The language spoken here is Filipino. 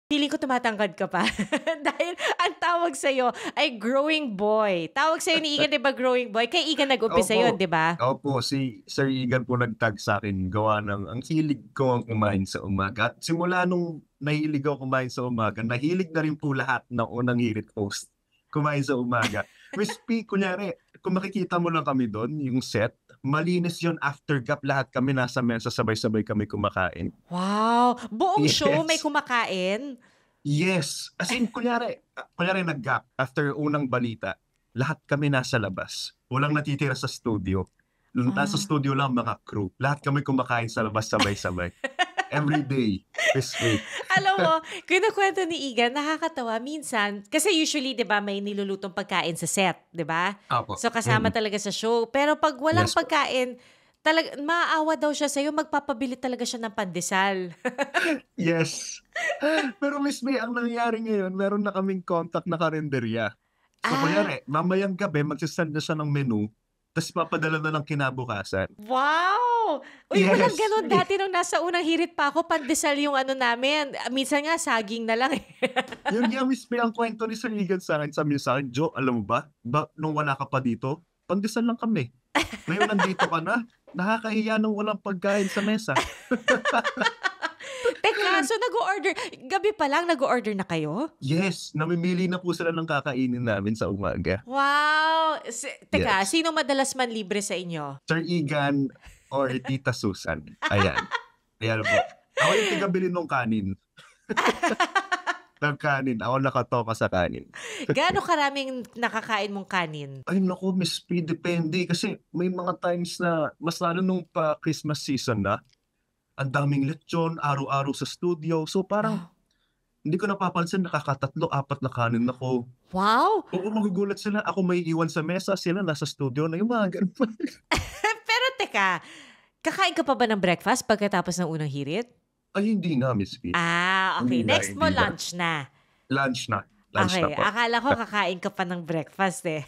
Feeling ko tumatangkad ka pa. Dahil ang tawag sa'yo ay growing boy. Tawag sa'yo ni Igan, 'di ba, growing boy? Kay Igan nag-umpisa yun, Opo, 'di ba? opo, si Sir Igan po nag-tag sa'kin gawa ng ang hilig ko ang kumain sa umaga at simula nung nahilig ako kumain sa umaga, nahilig na rin po lahat ng unang hirit host kumain sa umaga. Crispy, kunyari kung makikita mo lang kami dun, yung set, malinis yun after gap lahat kami nasa mesa sabay-sabay kami kumakain. Wow! Buong show may Yes, kumakain? yes. As in kunyari nag-gap after unang balita, lahat kami nasa labas. Walang natitira sa studio. Nasa Ah. studio lang mga crew. Lahat kami kumakain sa labas sabay-sabay. Everyday, crispy. Alam mo, kinukuwento ni Igan nakakatawa minsan kasi usually 'di ba may nilulutong pagkain sa set, 'di ba? Opo, So kasama talaga sa show. Pero 'pag walang yes po. pagkain, maaawa daw siya sa'yo, magpapabili talaga siya ng pandesal. Yes. Pero Miss May, ang nangyari ngayon meron na kaming contact na karenderya. So Ah, kunyari mamayang gabi magse-send na siya ng menu, ta's ipapadala na lang kinabukasan. wow! Uy, walang Yes. gano'n dati nung nasa unang hirit pa ako, pandesal yung ano namin, minsan nga saging na lang, eh. Yun nga Miss May ang kwento ni Sir Igan sa'kin, sabi niya sa'kin, "Jo, alam mo ba nung wala ka pa dito, pandesal lang kami. Ngayon nandito ka na, nakakahiya ng walang pagkain sa mesa." Teka, so nag-o-order gabi pa lang nag-o-order na kayo? Yes, namimili na po sila ng kakainin namin sa umaga. Wow! Teka, Yes. sino madalas manlibre sa inyo? Sir Igan or Tita Susan, ayan. Ayan po. Ako yung taga-bili nung kanin. Ng kanin, ako nakatoka sa kanin. Gaano karaming nakakain mong kanin? Ay naku Miss P, depende kasi may mga times na mas lalo nung pa-Christmas season na, ang daming lechon, araw-araw sa studio. So parang Wow! hindi ko napapansin nakaka-3, 4 na kanin ako. Wow! Oo, magugulat sila, ako may iwan sa mesa, sila nasa studio na, yung mga gano'n pa. Pero teka, kakain ka pa ba ng breakfast pagkatapos ng unang hirit? Ay hindi na Miss P, Ah, hindi okey. na, Next mo hindi na. lunch na. Lunch na Okey, po. akala ko kakain ka pa ng breakfast, eh.